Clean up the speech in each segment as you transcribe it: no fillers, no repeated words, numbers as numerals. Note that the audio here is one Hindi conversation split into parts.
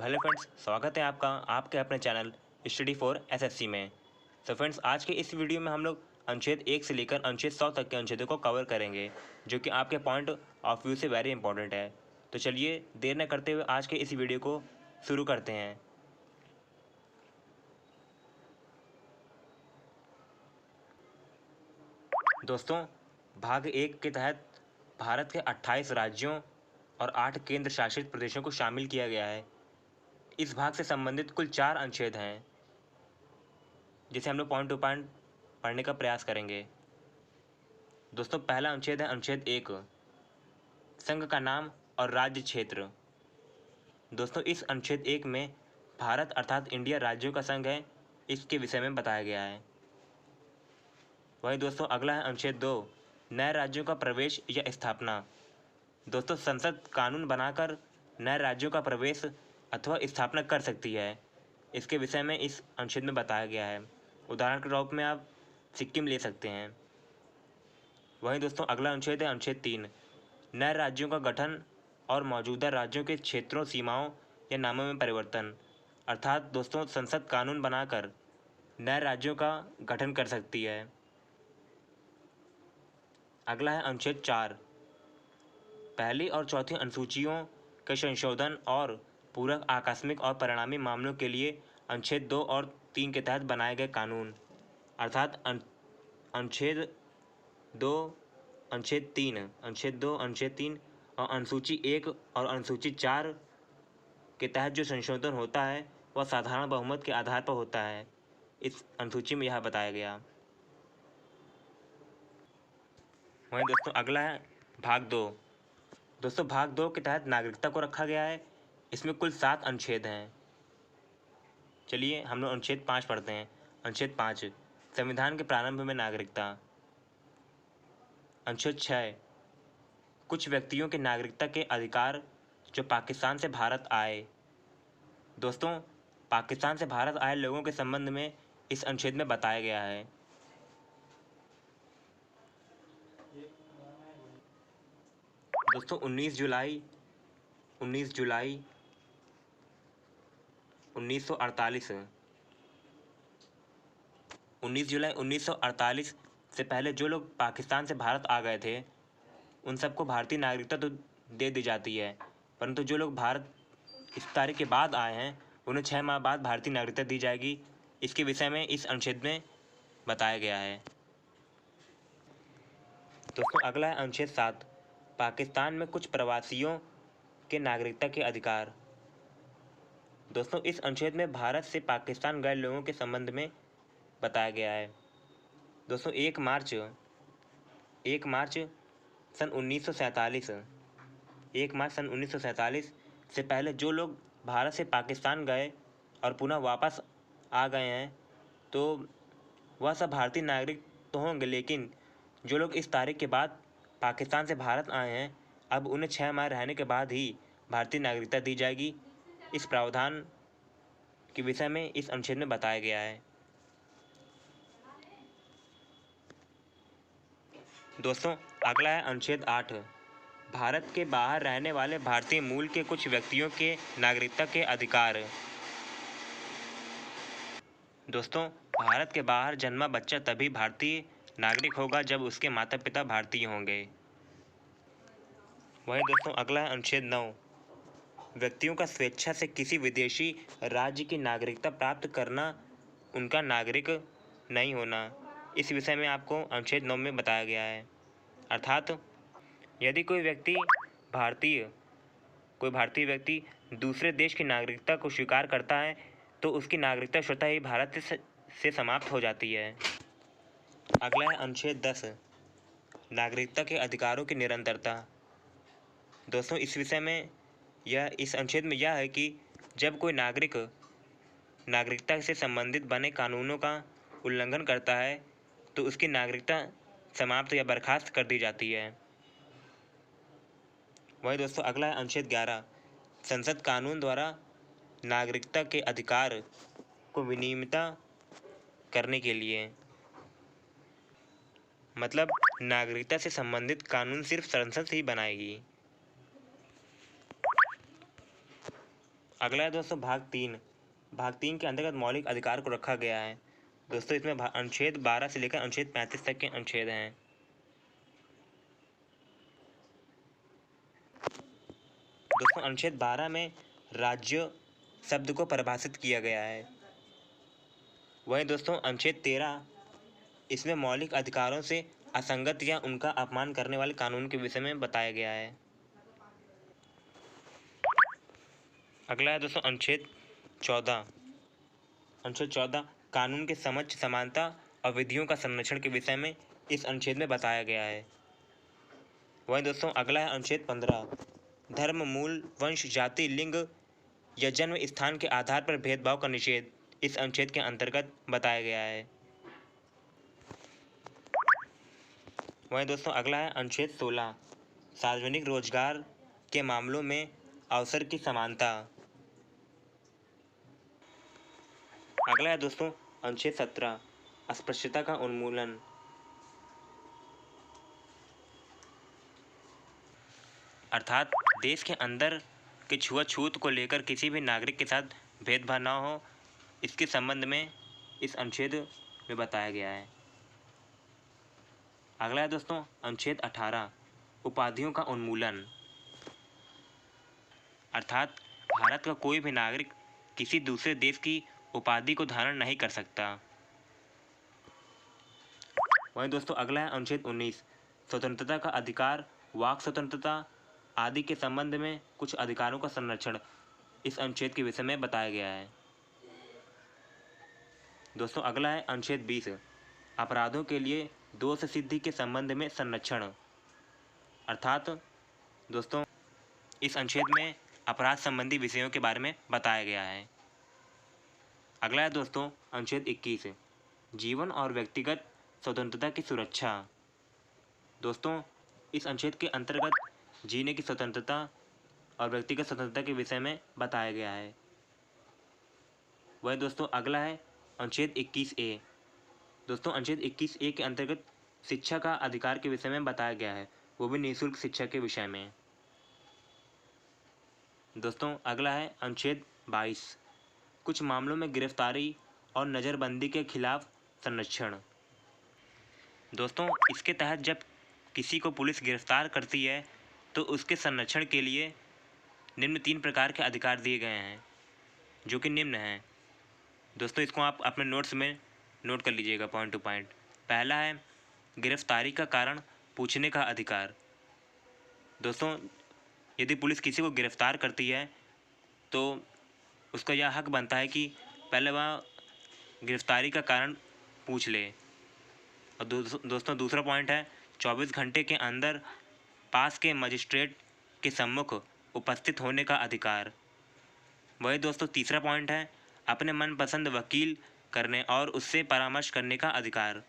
हेलो फ्रेंड्स, स्वागत है आपका आपके अपने चैनल स्टडी फॉर एसएससी में। तो फ्रेंड्स, आज के इस वीडियो में हम लोग अनुच्छेद 1 से लेकर अनुच्छेद 100 तक के अनुच्छेदों को कवर करेंगे, जो कि आपके पॉइंट ऑफ व्यू से वेरी इंपॉर्टेंट है। तो चलिए देर न करते हुए आज के इस वीडियो को शुरू करते हैं। दोस्तों, भाग 1 के तहत भारत के 28 राज्यों और 8 केंद्र शासित प्रदेशों को शामिल किया गया है। इस भाग से संबंधित कुल 4 अनुच्छेद हैं, जिसे हम लोग पॉइंट टू पॉइंट पढ़ने का प्रयास करेंगे। दोस्तों, पहला अनुच्छेद है अनुच्छेद 1, संघ का नाम और राज्य क्षेत्र। दोस्तों, इस अनुच्छेद 1 में भारत अर्थात इंडिया राज्यों का संघ है, इसके विषय में बताया गया है। वहीं दोस्तों, अगला है अनुच्छेद 2, नए राज्यों का प्रवेश या स्थापना। दोस्तों, संसद कानून बनाकर नए राज्यों का प्रवेश अथवा स्थापना कर सकती है, इसके विषय में इस अनुच्छेद में बताया गया है। उदाहरण के रूप में आप सिक्किम ले सकते हैं। वहीं दोस्तों, अगला अनुच्छेद है अनुच्छेद 3, नए राज्यों का गठन और मौजूदा राज्यों के क्षेत्रों, सीमाओं या नामों में परिवर्तन। अर्थात दोस्तों, संसद कानून बनाकर नए राज्यों का गठन कर सकती है। अगला है अनुच्छेद 4, पहली और चौथी अनुसूचियों के संशोधन और पूरक आकस्मिक और परिणामी मामलों के लिए अनुच्छेद 2 और 3 के तहत बनाए गए कानून। अर्थात अनुच्छेद 2, अनुच्छेद 3 और अनुसूची 1 और अनुसूची 4 के तहत जो संशोधन होता है वह साधारण बहुमत के आधार पर होता है। इस अनुसूची में यह बताया गया। वहीं दोस्तों, अगला है भाग 2। दोस्तों, भाग 2 के तहत नागरिकता को रखा गया है। इसमें कुल 7 अनुच्छेद हैं। चलिए हम लोग अनुच्छेद 5 पढ़ते हैं। अनुच्छेद 5, संविधान के प्रारंभ में नागरिकता। अनुच्छेद 6, कुछ व्यक्तियों के नागरिकता के अधिकार जो पाकिस्तान से भारत आए। दोस्तों, पाकिस्तान से भारत आए लोगों के संबंध में इस अनुच्छेद में बताया गया है। दोस्तों, 19 जुलाई 1948 1948 से पहले जो लोग पाकिस्तान से भारत आ गए थे उन सबको भारतीय नागरिकता तो दे दी जाती है, परंतु जो लोग भारत इस तारीख के बाद आए हैं उन्हें 6 माह बाद भारतीय नागरिकता दी जाएगी। इसके विषय में इस अनुच्छेद में बताया गया है। दोस्तों, अगला है अनुच्छेद 7, पाकिस्तान में कुछ प्रवासियों के नागरिकता के अधिकार। दोस्तों, इस अनुच्छेद में भारत से पाकिस्तान गए लोगों के संबंध में बताया गया है। दोस्तों, 1 मार्च सन 1947 से पहले जो लोग भारत से पाकिस्तान गए और पुनः वापस आ गए हैं तो वह सब भारतीय नागरिक तो होंगे, लेकिन जो लोग इस तारीख के बाद पाकिस्तान से भारत आए हैं अब उन्हें 6 माह रहने के बाद ही भारतीय नागरिकता दी जाएगी। इस प्रावधान के विषय में इस अनुच्छेद में बताया गया है। दोस्तों, अगला है अनुच्छेद 8, भारत के बाहर रहने वाले भारतीय मूल के कुछ व्यक्तियों के नागरिकता के अधिकार। दोस्तों, भारत के बाहर जन्मा बच्चा तभी भारतीय नागरिक होगा जब उसके माता पिता भारतीय होंगे। वहीं दोस्तों, अगला है अनुच्छेद 9, व्यक्तियों का स्वेच्छा से किसी विदेशी राज्य की नागरिकता प्राप्त करना उनका नागरिक नहीं होना। इस विषय में आपको अनुच्छेद 9 में बताया गया है। अर्थात यदि कोई भारतीय व्यक्ति दूसरे देश की नागरिकता को स्वीकार करता है तो उसकी नागरिकता स्वतः ही भारत से समाप्त हो जाती है। अगला है अनुच्छेद 10, नागरिकता के अधिकारों की निरंतरता। दोस्तों, इस विषय में इस अनुच्छेद में यह है कि जब कोई नागरिकता से संबंधित बने कानूनों का उल्लंघन करता है तो उसकी नागरिकता समाप्त या बर्खास्त कर दी जाती है। वही दोस्तों, अगला है अनुच्छेद 11, संसद कानून द्वारा नागरिकता के अधिकार को विनियमित करने के लिए। मतलब नागरिकता से संबंधित कानून सिर्फ संसद से ही बनाएगी। अगला है दोस्तों भाग 3। भाग 3 के अंतर्गत मौलिक अधिकार को रखा गया है। दोस्तों इसमें अनुच्छेद 12 से लेकर अनुच्छेद 35 तक के अनुच्छेद हैं। दोस्तों अनुच्छेद 12 में राज्य शब्द को परिभाषित किया गया है। वहीं दोस्तों अनुच्छेद 13 इसमें मौलिक अधिकारों से असंगत या उनका अपमान करने वाले कानून के विषय में बताया गया है। अगला है दोस्तों अनुच्छेद 14। अनुच्छेद 14 कानून के समक्ष समानता और विधियों का संरक्षण के विषय में इस अनुच्छेद में बताया गया है। वहीं दोस्तों अगला है अनुच्छेद 15। धर्म, मूल, वंश, जाति, लिंग या जन्म स्थान के आधार पर भेदभाव का निषेध इस अनुच्छेद के अंतर्गत बताया गया है। वहीं दोस्तों अगला है अनुच्छेद 16। सार्वजनिक रोजगार के मामलों में अवसर की समानता। अगला है दोस्तों अनुच्छेद 17। अस्पृश्यता का उन्मूलन। अर्थात देश के अंदर के छुआछूत को लेकर किसी भी नागरिक के साथ भेदभाव न हो, इसके संबंध में इस अनुच्छेद में बताया गया है। अगला है दोस्तों अनुच्छेद 18। उपाधियों का उन्मूलन। अर्थात भारत का कोई भी नागरिक किसी दूसरे देश की उपाधि को धारण नहीं कर सकता। वहीं दोस्तों अगला है अनुच्छेद 19। स्वतंत्रता का अधिकार, वाक स्वतंत्रता आदि के संबंध में कुछ अधिकारों का संरक्षण इस अनुच्छेद के विषय में बताया गया है। दोस्तों अगला है अनुच्छेद 20। अपराधों के लिए दोष सिद्धि के संबंध में संरक्षण। अर्थात दोस्तों इस अनुच्छेद में अपराध संबंधी विषयों के बारे में बताया गया है। अगला है दोस्तों अनुच्छेद 21। जीवन और व्यक्तिगत स्वतंत्रता की सुरक्षा। दोस्तों इस अनुच्छेद के अंतर्गत जीने की स्वतंत्रता और व्यक्तिगत स्वतंत्रता के विषय में बताया गया है। वह दोस्तों अगला है अनुच्छेद 21A। दोस्तों अनुच्छेद 21A के अंतर्गत शिक्षा का अधिकार के विषय में बताया गया है, वो भी निःशुल्क शिक्षा के विषय में। दोस्तों अगला है अनुच्छेद 22। कुछ मामलों में गिरफ्तारी और नज़रबंदी के खिलाफ संरक्षण। दोस्तों इसके तहत जब किसी को पुलिस गिरफ्तार करती है तो उसके संरक्षण के लिए निम्न 3 प्रकार के अधिकार दिए गए हैं, जो कि निम्न हैं। दोस्तों इसको आप अपने नोट्स में नोट कर लीजिएगा पॉइंट टू पॉइंट। पहला है गिरफ्तारी का कारण पूछने का अधिकार। दोस्तों यदि पुलिस किसी को गिरफ्तार करती है तो उसका यह हक बनता है कि पहले वह गिरफ्तारी का कारण पूछ ले। और दोस्तों दूसरा पॉइंट है 24 घंटे के अंदर पास के मजिस्ट्रेट के सम्मुख उपस्थित होने का अधिकार। वही दोस्तों तीसरा पॉइंट है अपने मनपसंद वकील करने और उससे परामर्श करने का अधिकार।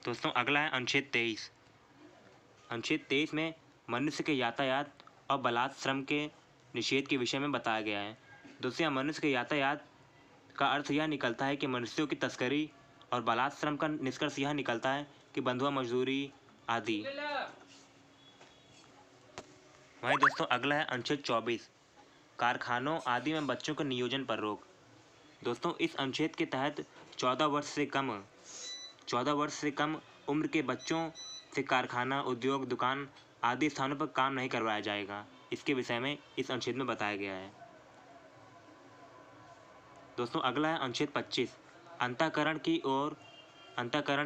दोस्तों अगला है अनुच्छेद 23। अनुच्छेद 23 में मनुष्य के यातायात और बलात् श्रम के निषेध के विषय में बताया गया है। दोस्तों यहाँ मनुष्य के यातायात का अर्थ यह निकलता है कि मनुष्यों की तस्करी, और बलात् श्रम का निष्कर्ष यह निकलता है कि बंधुआ मजदूरी आदि। वहीं दोस्तों अगला है अनुच्छेद 24। कारखानों आदि में बच्चों के नियोजन पर रोक। दोस्तों इस अनुच्छेद के तहत 14 वर्ष से कम उम्र के बच्चों से कारखाना, उद्योग, दुकान आदि स्थानों पर काम नहीं करवाया जाएगा। इसके विषय में इस अनुच्छेद में बताया गया है। दोस्तों अगला है अनुच्छेद 25। अंतःकरण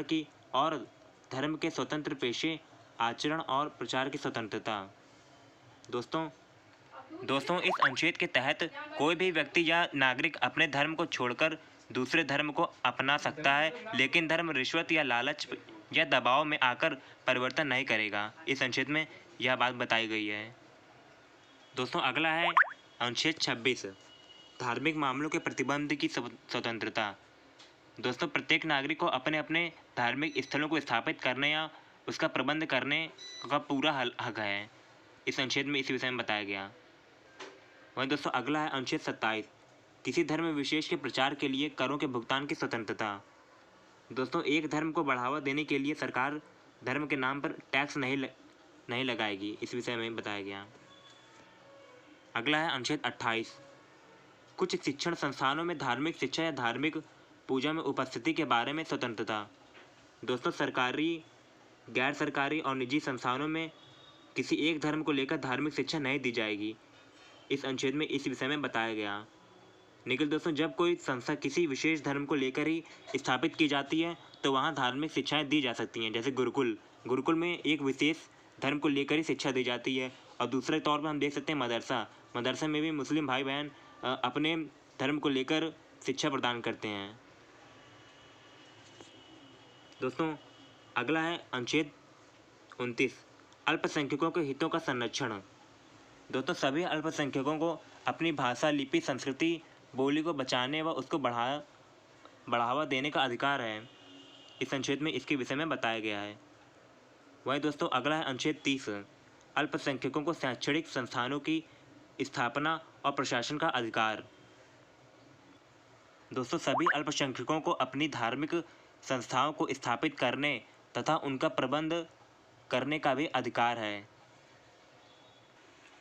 की और धर्म के स्वतंत्र पेशे, आचरण और प्रचार की स्वतंत्रता। दोस्तों इस अनुच्छेद के तहत कोई भी व्यक्ति या नागरिक अपने धर्म को छोड़कर दूसरे धर्म को अपना सकता है, लेकिन धर्म रिश्वत या लालच या दबाव में आकर परिवर्तन नहीं करेगा। इस अनुच्छेद में यह बात बताई गई है। दोस्तों अगला है अनुच्छेद 26। धार्मिक मामलों के प्रतिबंध की स्वतंत्रता। दोस्तों प्रत्येक नागरिक को अपने अपने धार्मिक स्थलों को स्थापित करने या उसका प्रबंध करने का पूरा हक है। इस अनुच्छेद में इस विषय में बताया गया। वहीं दोस्तों अगला है अनुच्छेद 27। किसी धर्म विशेष के प्रचार के लिए करों के भुगतान की स्वतंत्रता। दोस्तों एक धर्म को बढ़ावा देने के लिए सरकार धर्म के नाम पर टैक्स नहीं लगाएगी। इस विषय में बताया गया। अगला है अनुच्छेद 28। कुछ शिक्षण संस्थानों में धार्मिक शिक्षा या धार्मिक पूजा में उपस्थिति के बारे में स्वतंत्रता। दोस्तों, सरकारी, गैर सरकारी और निजी संस्थानों में किसी एक धर्म को लेकर धार्मिक शिक्षा नहीं दी जाएगी। इस अनुच्छेद में इस विषय में बताया गया। निखिल दोस्तों, जब कोई संस्था किसी विशेष धर्म को लेकर ही स्थापित की जाती है तो वहाँ धार्मिक शिक्षाएं दी जा सकती हैं। जैसे गुरुकुल में एक विशेष धर्म को लेकर ही शिक्षा दी जाती है। और दूसरे तौर पर हम देख सकते हैं मदरसा में भी मुस्लिम भाई बहन अपने धर्म को लेकर शिक्षा प्रदान करते हैं। दोस्तों, अगला है अनुच्छेद 29, अल्पसंख्यकों के हितों का संरक्षण। दोस्तों, सभी अल्पसंख्यकों को अपनी भाषा, लिपि, संस्कृति, बोली को बचाने व उसको बढ़ावा देने का अधिकार है। इस अनुच्छेद में इसके विषय में बताया गया है। वहीं दोस्तों, अगला है अनुच्छेद 30, अल्पसंख्यकों को शैक्षणिक संस्थानों की स्थापना और प्रशासन का अधिकार। दोस्तों, सभी अल्पसंख्यकों को अपनी धार्मिक संस्थाओं को स्थापित करने तथा उनका प्रबंध करने का भी अधिकार है।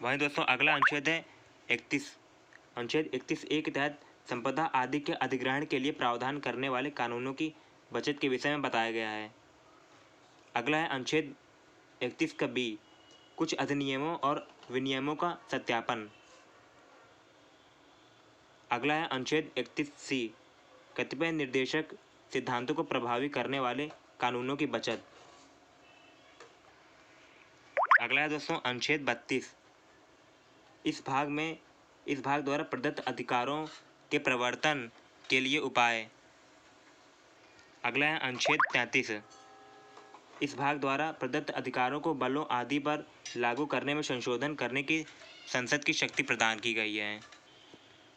वहीं दोस्तों, अगला अनुच्छेद है 31। अनुच्छेद 31A के तहत संपदा आदि के अधिग्रहण के लिए प्रावधान करने वाले कानूनों की बचत के विषय में बताया गया है। अगला है अनुच्छेद 31 का B, कुछ अधिनियमों और विनियमों का सत्यापन। अगला है अनुच्छेद 31C, कतिपय निर्देशक सिद्धांतों को प्रभावी करने वाले कानूनों की बचत। अगला है दोस्तों अनुच्छेद 32। इस भाग द्वारा प्रदत्त अधिकारों के प्रवर्तन के लिए उपाय। अगला है अनुच्छेद 33। इस भाग द्वारा प्रदत्त अधिकारों को बलों आदि पर लागू करने में संशोधन करने की संसद की शक्ति प्रदान की गई है।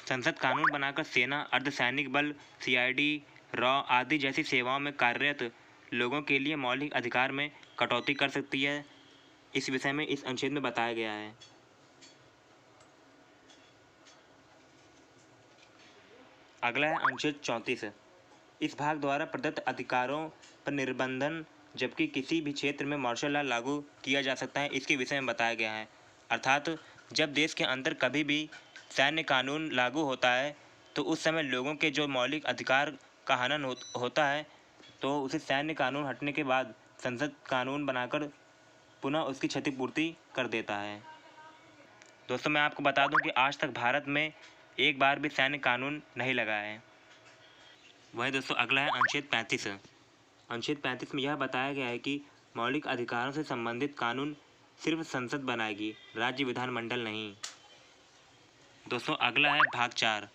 संसद कानून बनाकर सेना, अर्धसैनिक बल, CID, रॉ आदि जैसी सेवाओं में कार्यरत लोगों के लिए मौलिक अधिकार में कटौती कर सकती है। इस विषय में इस अनुच्छेद में बताया गया है। अगला है अनुच्छेद 34। इस भाग द्वारा प्रदत्त अधिकारों पर निर्बंधन, जबकि किसी भी क्षेत्र में मार्शल लॉ लागू किया जा सकता है, इसके विषय में बताया गया है। अर्थात जब देश के अंदर कभी भी सैन्य कानून लागू होता है तो उस समय लोगों के जो मौलिक अधिकार का हनन होता है तो उसे सैन्य कानून हटने के बाद संसद कानून बनाकर पुनः उसकी क्षतिपूर्ति कर देता है। दोस्तों, मैं आपको बता दूं कि आज तक भारत में एक बार भी सैन्य कानून नहीं लगा है। वहीं दोस्तों, अगला है अनुच्छेद 35। अनुच्छेद 35 में यह बताया गया है कि मौलिक अधिकारों से संबंधित कानून सिर्फ संसद बनाएगी, राज्य विधानमंडल नहीं। दोस्तों, अगला है भाग 4।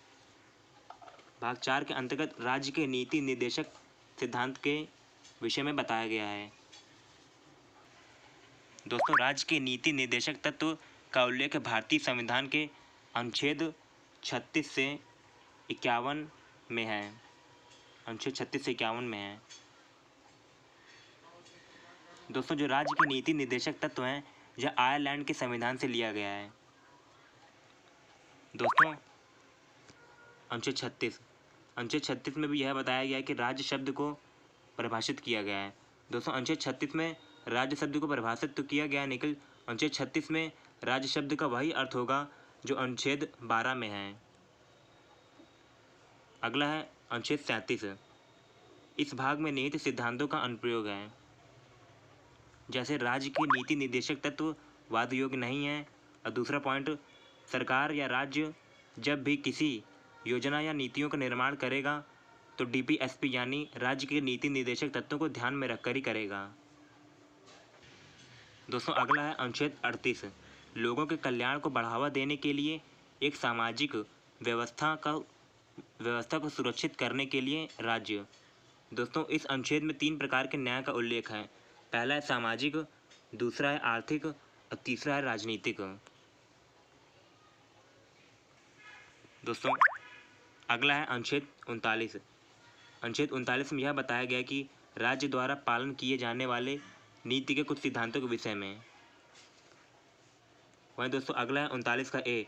भाग 4 के अंतर्गत राज्य के नीति निर्देशक सिद्धांत के विषय में बताया गया है। दोस्तों, राज्य के नीति निर्देशक तत्व का उल्लेख भारतीय संविधान के अनुच्छेद 36 से 51 में है। अनुच्छेद 36 से 51 में है। दोस्तों, जो राज्य के नीति निर्देशक तत्व हैं यह आयरलैंड के संविधान से लिया गया है। दोस्तों, अनुच्छेद 36 में भी यह बताया गया है कि राज्य शब्द को परिभाषित किया गया है। दोस्तों, अनुच्छेद 36 में राज्य शब्द को परिभाषित तो किया गया है, लेकिन अनुच्छेद 36 में राज्य शब्द का वही अर्थ होगा जो अनुच्छेद 12 में है। अगला है अनुच्छेद 37। इस भाग में निहित सिद्धांतों का अनुप्रयोग है। जैसे राज्य के नीति निर्देशक तत्व वाद योग्य नहीं है। और दूसरा पॉइंट, सरकार या राज्य जब भी किसी योजना या नीतियों का निर्माण करेगा तो DPSP यानी राज्य के नीति निर्देशक तत्वों को ध्यान में रखकर ही करेगा। दोस्तों, अगला है अनुच्छेद 38। लोगों के कल्याण को बढ़ावा देने के लिए एक सामाजिक व्यवस्था को सुरक्षित करने के लिए राज्य। दोस्तों, इस अनुच्छेद में 3 प्रकार के न्याय का उल्लेख है। पहला है सामाजिक, दूसरा है आर्थिक और तीसरा है राजनीतिक। दोस्तों, अगला है अनुच्छेद 39। अनुच्छेद 39 में यह बताया गया कि राज्य द्वारा पालन किए जाने वाले नीति के कुछ सिद्धांतों के विषय में। वहीं दोस्तों, अगला है 39 का A,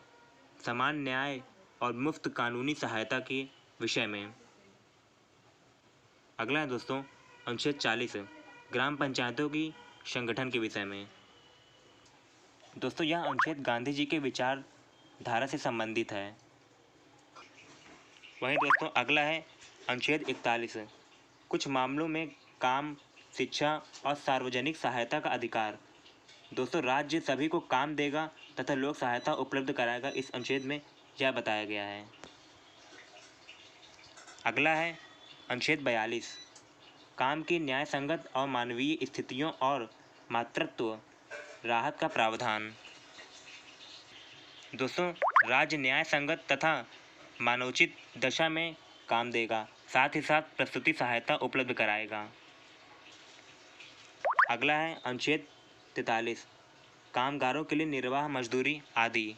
समान न्याय और मुफ्त कानूनी सहायता के विषय में। अगला है दोस्तों अनुच्छेद 40, ग्राम पंचायतों की संगठन के विषय में। दोस्तों, यह अनुच्छेद गांधी जी के विचार धारा से संबंधित है। वहीं दोस्तों अगला है अनुच्छेद 41, कुछ मामलों में काम, शिक्षा और सार्वजनिक सहायता का अधिकार। दोस्तों राज्य सभी को काम देगा तथा लोक सहायता उपलब्ध कराएगा, इस अनुच्छेद में यह बताया गया है। अगला है अनुच्छेद 42, काम की न्याय संगत और मानवीय स्थितियों और मातृत्व राहत का प्रावधान। दोस्तों राज्य न्याय संगत तथा मानवोचित दशा में काम देगा, साथ ही साथ प्रसूति सहायता उपलब्ध कराएगा। अगला है अनुच्छेद 43, कामगारों के लिए निर्वाह मजदूरी आदि।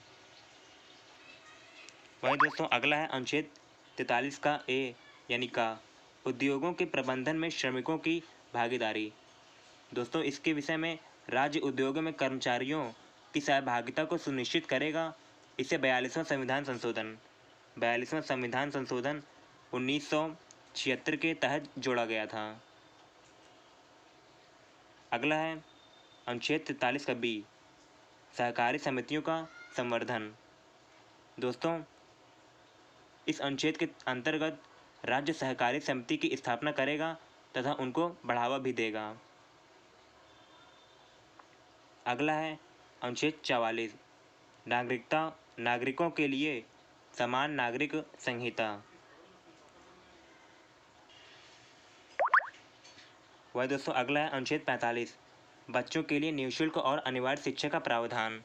वहीं दोस्तों अगला है अनुच्छेद 43 का ए यानी का, उद्योगों के प्रबंधन में श्रमिकों की भागीदारी। दोस्तों इसके विषय में राज्य उद्योगों में कर्मचारियों की सहभागिता को सुनिश्चित करेगा। इसे 42वां संविधान संशोधन 1976 के तहत जोड़ा गया था। अगला है अनुच्छेद 43 का बी, सहकारी समितियों का संवर्धन। दोस्तों इस अनुच्छेद के अंतर्गत राज्य सहकारी समिति की स्थापना करेगा तथा उनको बढ़ावा भी देगा। अगला है अनुच्छेद 44, नागरिकों के लिए समान नागरिक संहिता। वह दोस्तों अगला है अनुच्छेद 45, बच्चों के लिए निःशुल्क और अनिवार्य शिक्षा का प्रावधान।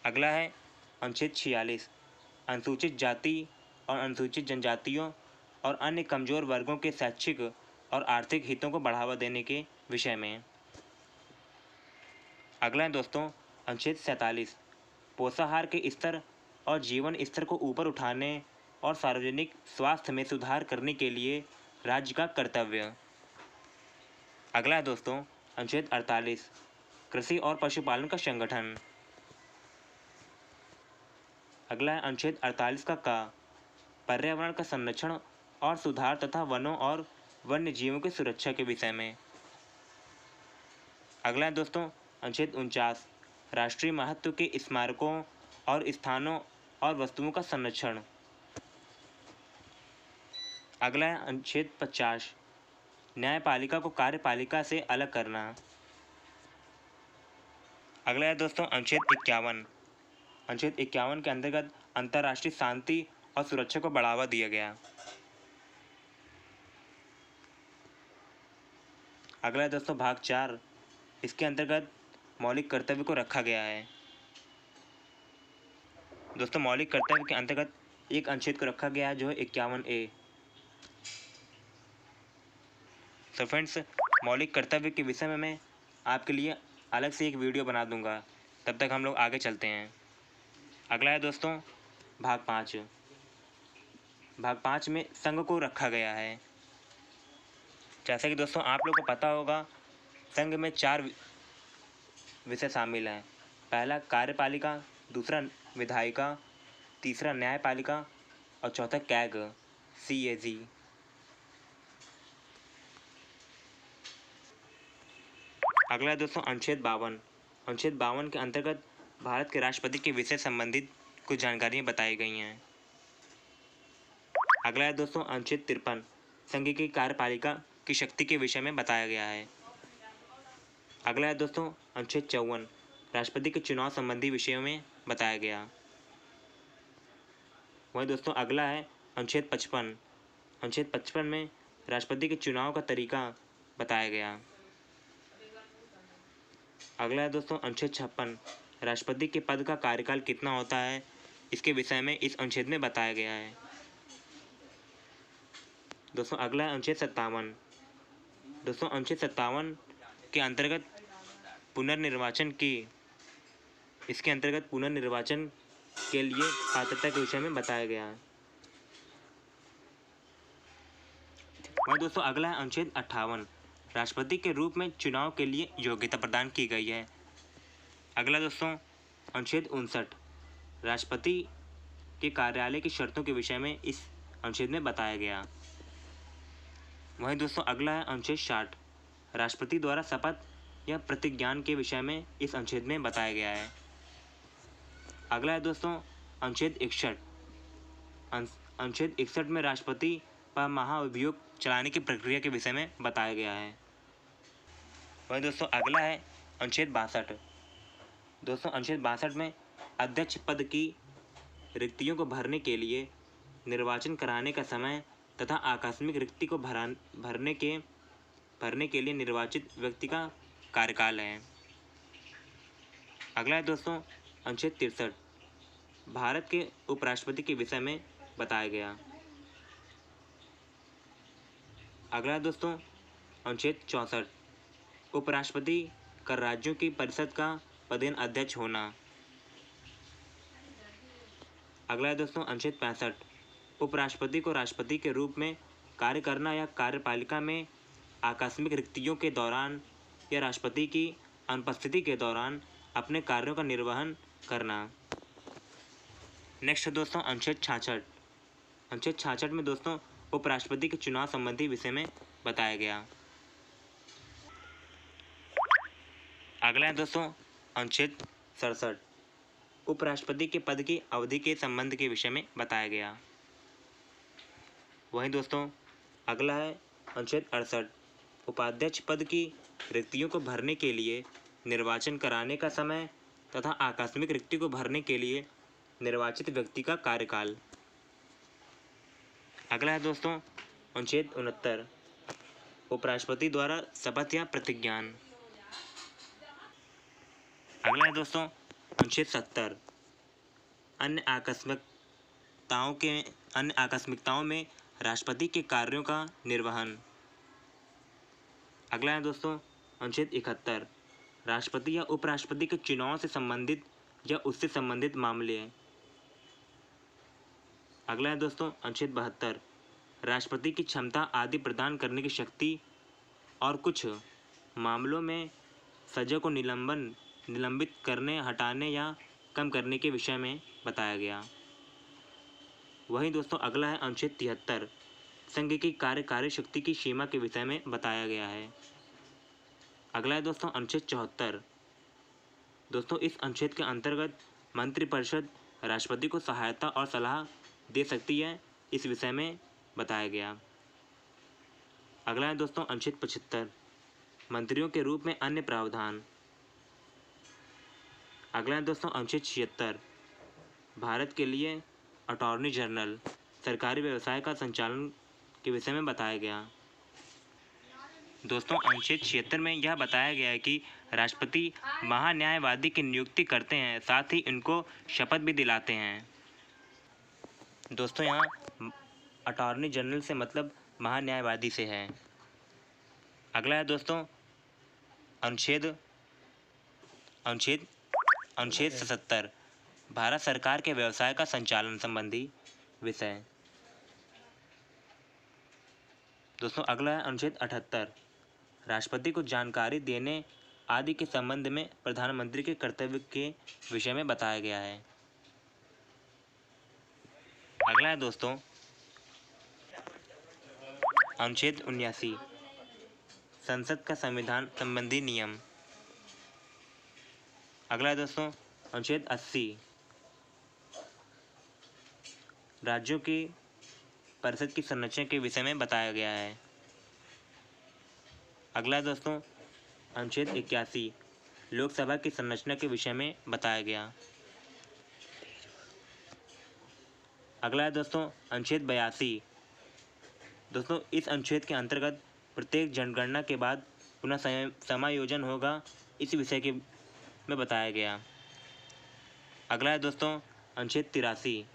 अगला है अनुच्छेद 46, अनुसूचित जाति और अनुसूचित जनजातियों और अन्य कमजोर वर्गों के शैक्षिक और आर्थिक हितों को बढ़ावा देने के विषय में। अगला है दोस्तों अनुच्छेद 47, पोषाहार के स्तर और जीवन स्तर को ऊपर उठाने और सार्वजनिक स्वास्थ्य में सुधार करने के लिए राज्य का कर्तव्य। अगला है दोस्तों अनुच्छेद 48, कृषि और पशुपालन का संगठन। अगला है अनुच्छेद 48 का पर्यावरण का संरक्षण और सुधार तथा वनों और वन्य जीवों की सुरक्षा के विषय में। अगला है दोस्तों अनुच्छेद 49, राष्ट्रीय महत्व के स्मारकों और स्थानों और वस्तुओं का संरक्षण। अगला है अनुच्छेद 50, न्यायपालिका को कार्यपालिका से अलग करना। अगला है दोस्तों अनुच्छेद 51, अनुच्छेद 51 के अंतर्गत अंतर्राष्ट्रीय शांति और सुरक्षा को बढ़ावा दिया गया। अगला है दोस्तों भाग 4, इसके अंतर्गत मौलिक कर्तव्य को रखा गया है। दोस्तों मौलिक कर्तव्य के अंतर्गत एक अनुच्छेद को रखा गया है जो है 51A। तो फ्रेंड्स मौलिक कर्तव्य के विषय में मैं आपके लिए अलग से एक वीडियो बना दूंगा, तब तक हम लोग आगे चलते हैं। अगला है दोस्तों भाग 5। भाग 5 में संघ को रखा गया है। जैसा कि दोस्तों आप लोग को पता होगा, संघ में 4 विषय शामिल हैं। पहला कार्यपालिका, दूसरा विधायिका, तीसरा न्यायपालिका और चौथा CAG। अगला है दोस्तों अनुच्छेद 52। अनुच्छेद 52 के अंतर्गत भारत के राष्ट्रपति के विषय संबंधित कुछ जानकारियाँ बताई गई हैं। अगला है दोस्तों अनुच्छेद 53, संघ की कार्यपालिका की शक्ति के विषय में बताया गया है। अगला है दोस्तों अनुच्छेद 54, राष्ट्रपति के चुनाव संबंधी विषयों में बताया गया। वही दोस्तों अगला है अनुच्छेद 55। अनुच्छेद 55 में राष्ट्रपति के चुनाव का तरीका बताया गया। अगला है दोस्तों अनुच्छेद 56, राष्ट्रपति के पद का कार्यकाल कितना होता है, इसके विषय में इस अनुच्छेद में बताया गया है। दोस्तों अगला है अनुच्छेद 57। दोस्तों अनुच्छेद 57 के अंतर्गत इसके अंतर्गत पुनर्निर्वाचन के लिए पात्रता के विषय में बताया गया है। वह दोस्तों अगला है अनुच्छेद 58, राष्ट्रपति के रूप में चुनाव के लिए योग्यता प्रदान की गई है। अगला दोस्तों अनुच्छेद 59, राष्ट्रपति के कार्यालय की शर्तों के विषय में इस अनुच्छेद में बताया गया। वहीं दोस्तों अगला है अनुच्छेद 60, राष्ट्रपति द्वारा शपथ या प्रतिज्ञान के विषय में इस अनुच्छेद में बताया गया है। अगला है दोस्तों अनुच्छेद 61। अनुच्छेद 61 में राष्ट्रपति पर महाभियोग चलाने की प्रक्रिया के विषय में बताया गया है। वही दोस्तों अगला है अनुच्छेद 62। दोस्तों अनुच्छेद 62 में अध्यक्ष पद की रिक्तियों को भरने के लिए निर्वाचन कराने का समय तथा आकस्मिक रिक्ति को भरने के लिए निर्वाचित व्यक्ति का कार्यकाल है। अगला है दोस्तों अनुच्छेद 63, भारत के उपराष्ट्रपति के विषय में बताया गया। अगला है दोस्तों अनुच्छेद 64, उपराष्ट्रपति का राज्यों की परिषद का पदेन अध्यक्ष होना। अगला है दोस्तों अनुच्छेद 65, उपराष्ट्रपति को राष्ट्रपति के रूप में कार्य करना या कार्यपालिका में आकस्मिक रिक्तियों के दौरान या राष्ट्रपति की अनुपस्थिति के दौरान अपने कार्यों का निर्वहन करना। नेक्स्ट है दोस्तों अनुच्छेद 66। अनुच्छेद 66 में दोस्तों उपराष्ट्रपति के चुनाव संबंधी विषय में बताया गया। अगला है दोस्तों अनुच्छेद 67, उपराष्ट्रपति के पद की अवधि के संबंध के विषय में बताया गया। वहीं दोस्तों अगला है अनुच्छेद 68, उपाध्यक्ष पद की रिक्तियों को भरने के लिए निर्वाचन कराने का समय तथा आकस्मिक रिक्ति को भरने के लिए निर्वाचित व्यक्ति का कार्यकाल। अगला है दोस्तों अनुच्छेद 69, उपराष्ट्रपति द्वारा शपथ या प्रतिज्ञान। अगला है दोस्तों अनुच्छेद 70, अन्य आकस्मिकताओं में राष्ट्रपति के कार्यों का निर्वहन। अगला है दोस्तों अनुच्छेद 71, राष्ट्रपति या उपराष्ट्रपति के चुनाव से संबंधित या उससे संबंधित मामले। अगला है दोस्तों अनुच्छेद 72, राष्ट्रपति की क्षमता आदि प्रदान करने की शक्ति और कुछ मामलों में सजा को निलंबित करने, हटाने या कम करने के विषय में बताया गया। वहीं दोस्तों अगला है अनुच्छेद 73, संघ की कार्यकारी शक्ति की सीमा के विषय में बताया गया है। अगला है दोस्तों अनुच्छेद 74। दोस्तों इस अनुच्छेद के अंतर्गत मंत्रिपरिषद राष्ट्रपति को सहायता और सलाह दे सकती है, इस विषय में बताया गया। अगला है दोस्तों अनुच्छेद 75, मंत्रियों के रूप में अन्य प्रावधान। अगला है दोस्तों अनुच्छेद 76, भारत के लिए अटॉर्नी जनरल सरकारी व्यवसाय का संचालन के विषय में बताया गया। दोस्तों अनुच्छेद 76 में यह बताया गया है कि राष्ट्रपति महान्यायवादी की नियुक्ति करते हैं, साथ ही इनको शपथ भी दिलाते हैं। दोस्तों यहाँ अटॉर्नी जनरल से मतलब महान्यायवादी से है। अगला है दोस्तों अनुच्छेद 77, भारत सरकार के व्यवसाय का संचालन संबंधी विषय। दोस्तों अगला है अनुच्छेद 78, राष्ट्रपति को जानकारी देने आदि के संबंध में प्रधानमंत्री के कर्तव्य के विषय में बताया गया है। अगला है दोस्तों अनुच्छेद 79, संसद का संविधान संबंधी नियम। अगला है दोस्तों अनुच्छेद 80, राज्यों की परिषद की संरचना के विषय में बताया गया है। अगला है दोस्तों अनुच्छेद 81, लोकसभा की संरचना के विषय में बताया गया। अगला है दोस्तों अनुच्छेद 82। दोस्तों इस अनुच्छेद के अंतर्गत प्रत्येक जनगणना के बाद पुनः समायोजन होगा, इस विषय के में बताया गया। अगला है दोस्तों अनुच्छेद 83।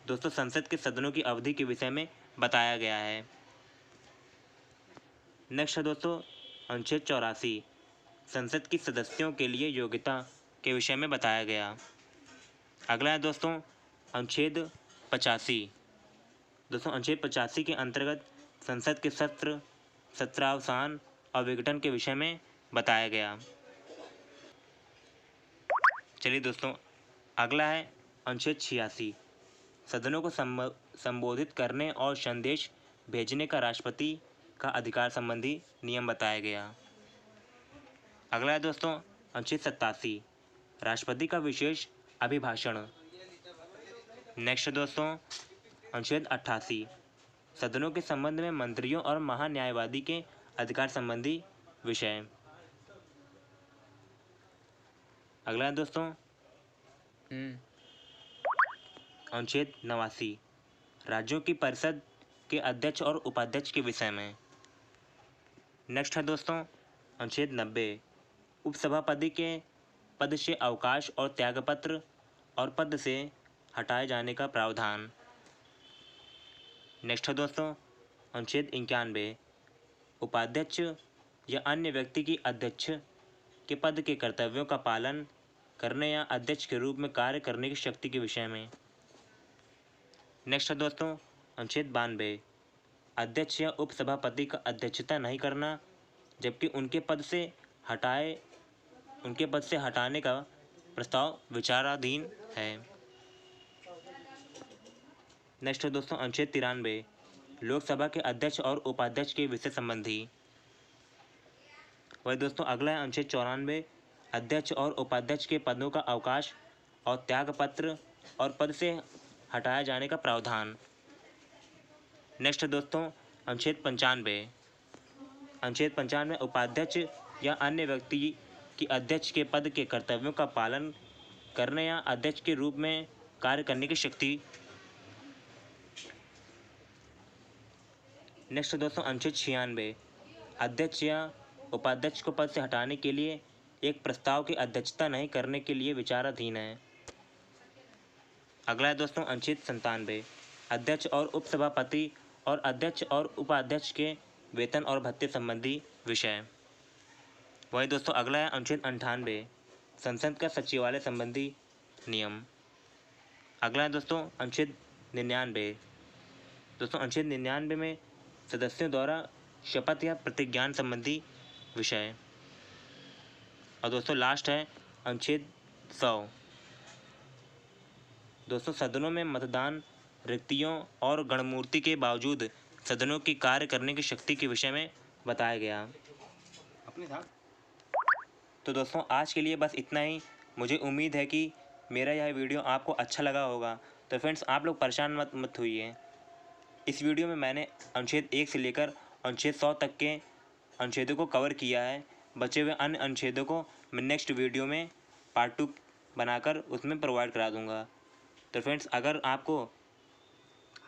दोस्तों संसद के सदनों की अवधि के विषय में बताया गया है। नेक्स्ट है दोस्तों अनुच्छेद 84, संसद की सदस्यों के लिए योग्यता के विषय में बताया गया। अगला है दोस्तों अनुच्छेद 85। दोस्तों अनुच्छेद 85 के अंतर्गत संसद के सत्रावसान और विघटन के विषय में बताया गया। चलिए दोस्तों अगला है अनुच्छेद 86, सदनों को संबोधित करने और संदेश भेजने का राष्ट्रपति का अधिकार संबंधी नियम बताया गया। अगला है दोस्तों अनुच्छेद 87, राष्ट्रपति का विशेष अभिभाषण। नेक्स्ट दोस्तों, अनुच्छेद 88 सदनों के संबंध में मंत्रियों और महान्यायवादी के अधिकार संबंधी विषय। अगला है दोस्तों अनुच्छेद 89 राज्यों की परिषद के अध्यक्ष और उपाध्यक्ष के विषय में। नेक्स्ट है दोस्तों अनुच्छेद 90 उपसभापति के पद से अवकाश और त्यागपत्र और पद से हटाए जाने का प्रावधान। नेक्स्ट है दोस्तों अनुच्छेद 91 उपाध्यक्ष या अन्य व्यक्ति की अध्यक्ष के पद के कर्तव्यों का पालन करने या अध्यक्ष के रूप में कार्य करने की शक्ति के विषय में। नेक्स्ट है दोस्तों अनुच्छेद 92 अध्यक्ष या उपसभापति का अध्यक्षता नहीं करना जबकि उनके पद से हटाने का प्रस्ताव विचाराधीन है। नेक्स्ट है दोस्तों अनुच्छेद 93 लोकसभा के अध्यक्ष और उपाध्यक्ष के विषय संबंधी। वही दोस्तों अगला है अनुच्छेद 94 अध्यक्ष और उपाध्यक्ष के पदों का अवकाश और त्यागपत्र और पद से हटाए जाने का प्रावधान। नेक्स्ट है दोस्तों अनुच्छेद 95 उपाध्यक्ष या अन्य व्यक्ति की अध्यक्ष के पद के कर्तव्यों का पालन करने या अध्यक्ष के रूप में कार्य करने की शक्ति। नेक्स्ट दोस्तों अनुच्छेद 96 अध्यक्ष या उपाध्यक्ष को पद से हटाने के लिए एक प्रस्ताव की अध्यक्षता नहीं करने के लिए विचाराधीन है। अगला है दोस्तों अनुच्छेद 97 अध्यक्ष और उपसभापति और अध्यक्ष और उपाध्यक्ष के वेतन और भत्ते संबंधी विषय। वही दोस्तों अगला है अनुच्छेद 98 संसद का सचिवालय संबंधी नियम। अगला है दोस्तों अनुच्छेद 99 अनुच्छेद 99 में सदस्यों द्वारा शपथ या प्रतिज्ञान संबंधी विषय। और दोस्तों लास्ट है अनुच्छेद 100 दोस्तों सदनों में मतदान रिक्तियों और गणमूर्ति के बावजूद सदनों की कार्य करने की शक्ति के विषय में बताया गया। अपने साथ तो दोस्तों आज के लिए बस इतना ही। मुझे उम्मीद है कि मेरा यह वीडियो आपको अच्छा लगा होगा। तो फ्रेंड्स आप लोग परेशान मत होइए। इस वीडियो में मैंने अनुच्छेद 1 से लेकर अनुच्छेद 100 तक के अनुच्छेदों को कवर किया है। बचे हुए अन्य अनुच्छेदों को मैं नेक्स्ट वीडियो में पार्ट 2 बनाकर उसमें प्रोवाइड करा दूँगा। तो फ्रेंड्स अगर आपको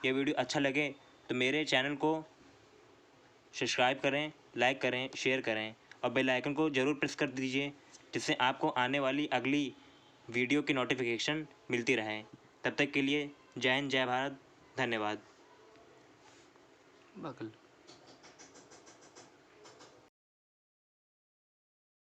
ये वीडियो अच्छा लगे तो मेरे चैनल को सब्सक्राइब करें, लाइक करें, शेयर करें और बेल आइकन को ज़रूर प्रेस कर दीजिए जिससे आपको आने वाली अगली वीडियो की नोटिफिकेशन मिलती रहे। तब तक के लिए जय हिंद, जय भारत, धन्यवाद।